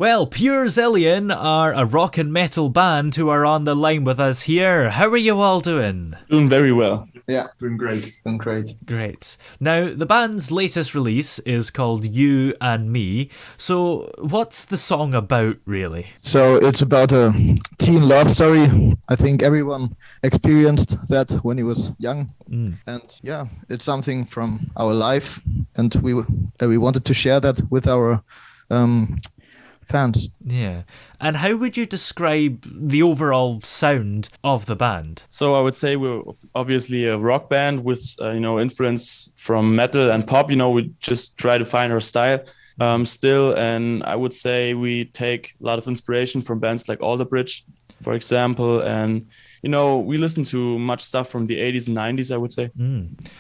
Well, Pure Zillion are a rock and metal band who are on the line with us here. How are you all doing? Doing very well. Yeah, doing great. Great. Now, the band's latest release is called You and Me. So, what's the song about, really? So it's about a teen love story. I think everyone experienced that when he was young. And yeah, it's something from our life, and we wanted to share that with our fans. Yeah. And how would you describe the overall sound of the band? So I would say we're obviously a rock band with, influence from metal and pop. We just try to find our style still. And I would say we take a lot of inspiration from bands like Alter Bridge, for example. And, we listen to much stuff from the 80s and 90s, I would say.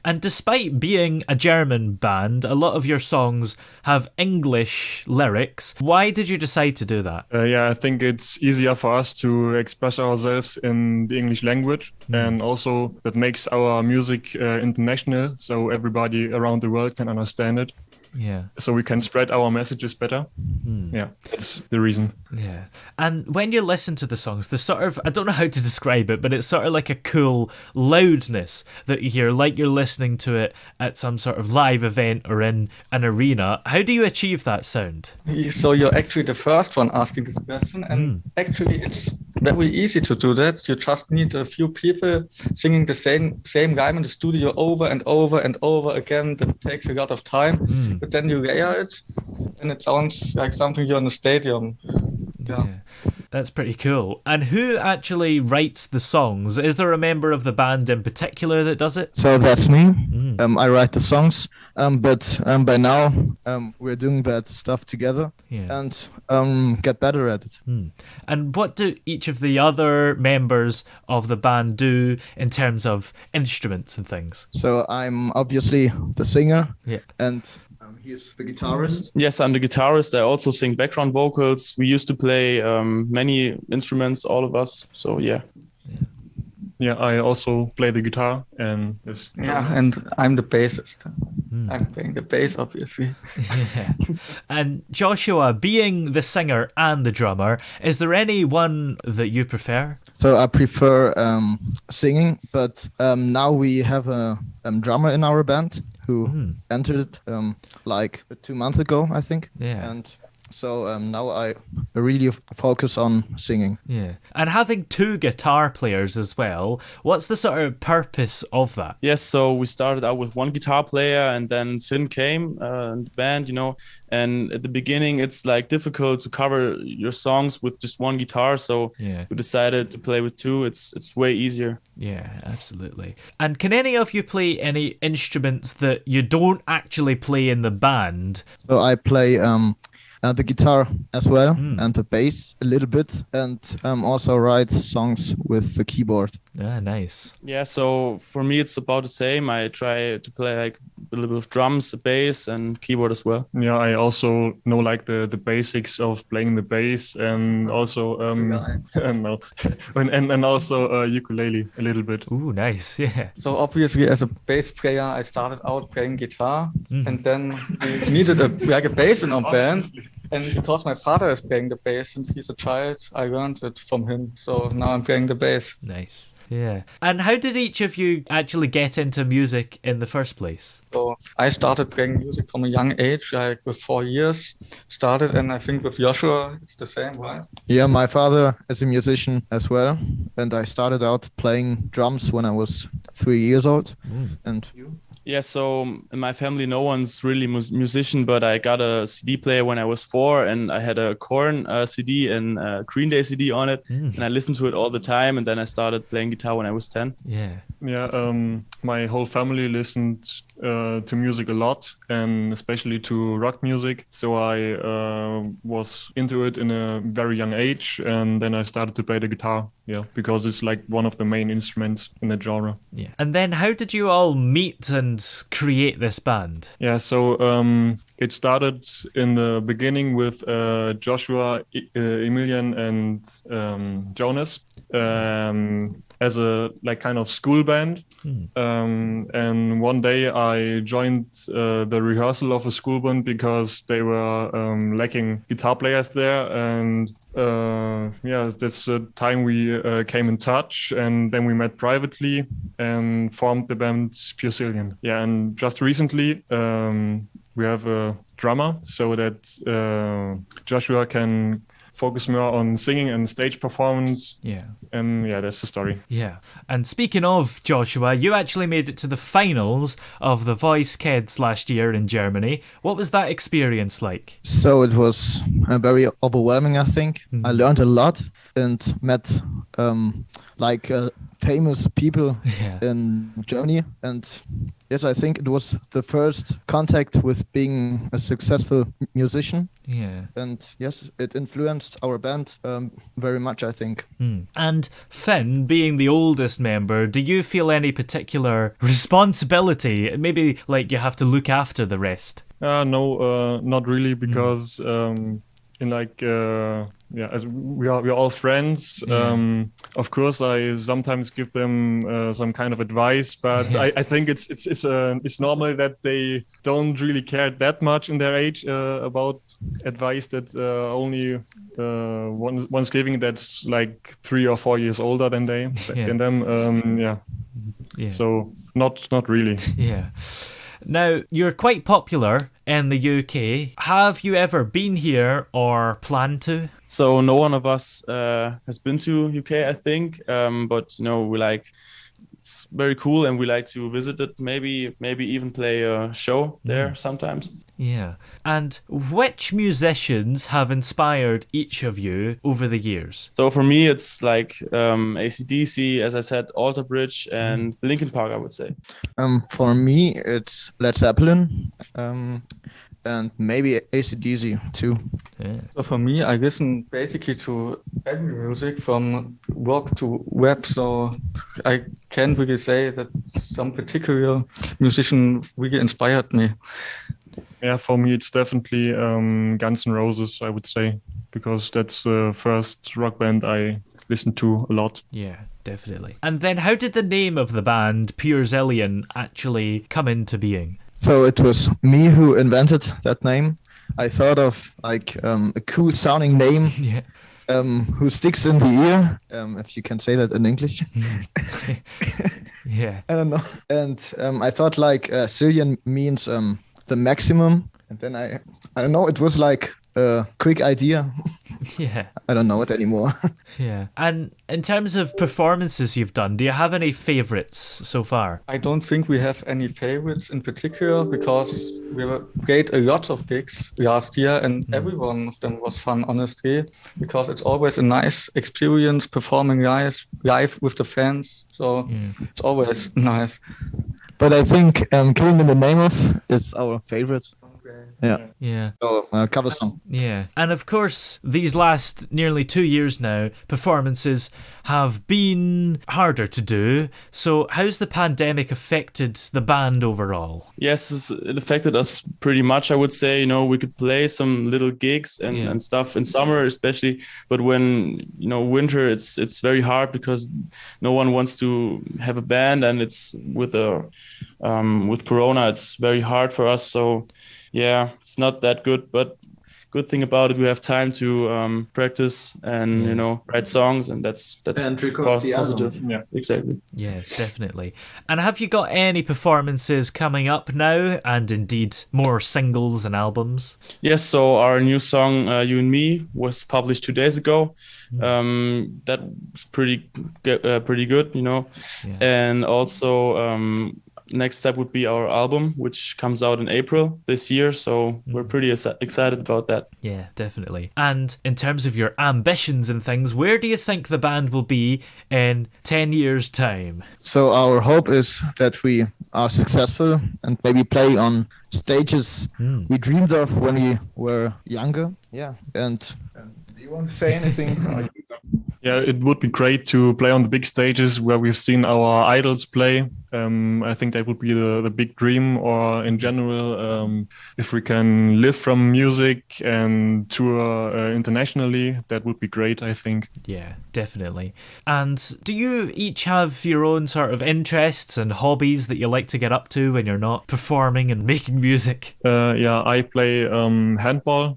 And despite being a German band, a lot of your songs have English lyrics. Why did you decide to do that? I think it's easier for us to express ourselves in the English language. And also that makes our music international, so everybody around the world can understand it. Yeah. So we can spread our messages better. Yeah, that's the reason. Yeah. And when you listen to the songs, there's sort of, I don't know how to describe it, but it's sort of like a cool loudness that you hear, like you're listening to it at some sort of live event or in an arena. How do you achieve that sound? So you're actually the first one asking this question, and actually it's very easy to do that. You just need a few people singing the same rhyme in the studio over and over and over again. That takes a lot of time, but then you layer it, and it sounds like something you're in a stadium. Yeah. That's pretty cool. And who actually writes the songs? Is there a member of the band in particular that does it? So that's me. I write the songs, but by now we're doing that stuff together and get better at it. And what do each of the other members of the band do in terms of instruments and things? So I'm obviously the singer, and he's the guitarist. Yes, I'm the guitarist. I also sing background vocals. We used to play many instruments, all of us. So, yeah. Yeah, I also play the guitar and this. Yeah, and I'm the bassist. I'm playing the bass, obviously. Yeah. And Joshua, being the singer and the drummer, is there any one that you prefer? So I prefer singing, but now we have a drummer in our band who entered like 2 months ago, I think. Yeah. And so now I really focus on singing. Yeah. And having two guitar players as well, what's the sort of purpose of that? Yes, so we started out with one guitar player, and then Fynn came in the band, and at the beginning it's like difficult to cover your songs with just one guitar, so we decided to play with two. It's way easier. Yeah, absolutely. And can any of you play any instruments that you don't actually play in the band? So I play the guitar as well, and the bass a little bit, and also write songs with the keyboard. Ah, nice. Yeah, so for me it's about the same. I try to play like a little bit of drums, bass, and keyboard as well. Yeah, I also know like the basics of playing the bass, and also and also ukulele a little bit. Ooh, nice. Yeah. So obviously, as a bass player, I started out playing guitar, and then we needed a bass in our band. And because my father is playing the bass since he's a child, I learned it from him. So now I'm playing the bass. Nice. Yeah. And how did each of you actually get into music in the first place? So I started playing music from a young age, like with 4 years started, and I think with Joshua it's the same, right? Yeah, my father is a musician as well, and I started out playing drums when I was 3 years old. And you? Yeah, so in my family, no one's really musician, but I got a CD player when I was 4, and I had a Korn CD and a Green Day CD on it, and I listened to it all the time, and then I started playing guitar when I was 10. Yeah. Yeah, my whole family listened to music a lot, and especially to rock music. So I was into it in a very young age, and then I started to play the guitar. Yeah, because it's like one of the main instruments in the genre. Yeah. And then how did you all meet and create this band? Yeah, so it started in the beginning with Joshua, Emilian, and Jonas. as a like kind of school band. And one day I joined the rehearsal of a school band because they were lacking guitar players there. And that's the time we came in touch, and then we met privately and formed the band Pure Zillion. Yeah, and just recently we have a drummer so that Joshua can focus more on singing and stage performance. Yeah. And yeah, that's the story. Yeah. And speaking of Joshua, you actually made it to the finals of the Voice Kids last year in Germany. What was that experience like? So it was very overwhelming, I think. I learned a lot and met famous people in Germany. And yes, I think it was the first contact with being a successful musician. Yeah. And yes, it influenced our band very much, I think. And Fynn, being the oldest member, do you feel any particular responsibility? Maybe like you have to look after the rest? No, not really, because as we're all friends. Of course, I sometimes give them some kind of advice, but I think it's normal that they don't really care that much in their age about advice that only one's giving that's like 3 or 4 years older than them. So not really. Yeah. Now, you're quite popular in the UK. Have you ever been here or plan to? So no one of us has been to UK, I think. But it's very cool, and we like to visit it. Maybe even play a show there sometimes. Yeah. And which musicians have inspired each of you over the years? So for me, it's like AC/DC, as I said, Alter Bridge, and Linkin Park, I would say. For me, it's Led Zeppelin. And maybe AC/DC too. Yeah. So for me, I listen basically to every music from rock to rap. So I can't really say that some particular musician really inspired me. Yeah, for me, it's definitely Guns N' Roses, I would say, because that's the first rock band I listened to a lot. Yeah, definitely. And then how did the name of the band, Pure Zillion, actually come into being? So it was me who invented that name. I thought of a cool sounding name who sticks in the ear, if you can say that in English. Yeah. I don't know. And I thought Zillion means the maximum. And then I don't know, it was like a quick idea. Yeah. I don't know it anymore. Yeah. And in terms of performances you've done, do you have any favorites so far? I don't think we have any favorites in particular, because we played a lot of gigs last year, and every one of them was fun, honestly, because it's always a nice experience performing live with the fans. So it's always nice. But I think Killing in the Name of is our favorite. Yeah. So cover song. Yeah. And of course, these last nearly 2 years now, performances have been harder to do. So how's the pandemic affected the band overall? Yes, it affected us pretty much, I would say. We could play some little gigs and stuff in summer especially, but when winter, it's very hard because no one wants to have a band, and it's with Corona, it's very hard for us. So yeah, it's not that good, but good thing about it, we have time to practice and write songs, and that's and record the positive. album. Yeah, exactly. Yeah, definitely. And have you got any performances coming up now, and indeed more singles and albums? Yes, so our new song You and Me was published 2 days ago. That was pretty good, and also next step would be our album, which comes out in April this year. So we're pretty excited about that. Yeah, definitely. And in terms of your ambitions and things, where do you think the band will be in 10 years' time? So our hope is that we are successful and maybe play on stages we dreamed of when we were younger. Yeah. And do you want to say anything? Yeah, it would be great to play on the big stages where we've seen our idols play. I think that would be the big dream, or in general, if we can live from music and tour internationally, that would be great, I think. Yeah, definitely. And do you each have your own sort of interests and hobbies that you like to get up to when you're not performing and making music? Yeah, I play handball.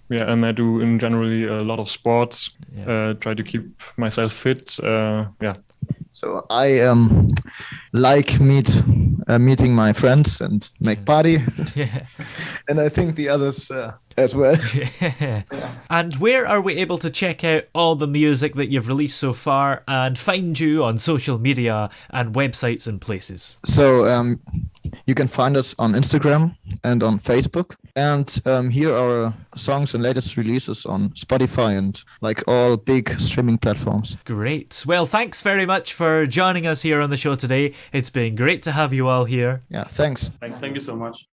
Yeah, and I do in generally a lot of sports. Try to keep myself fit. Yeah. So I like meeting my friends and make party, and I think the others as well. And where are we able to check out all the music that you've released so far and find you on social media and websites and places? So you can find us on Instagram and on Facebook, and here are songs and latest releases on Spotify and like all big streaming platforms. Great. Well, thanks very much for joining us here on the show today. It's been great to have you all here. Yeah, thanks. Thank you so much.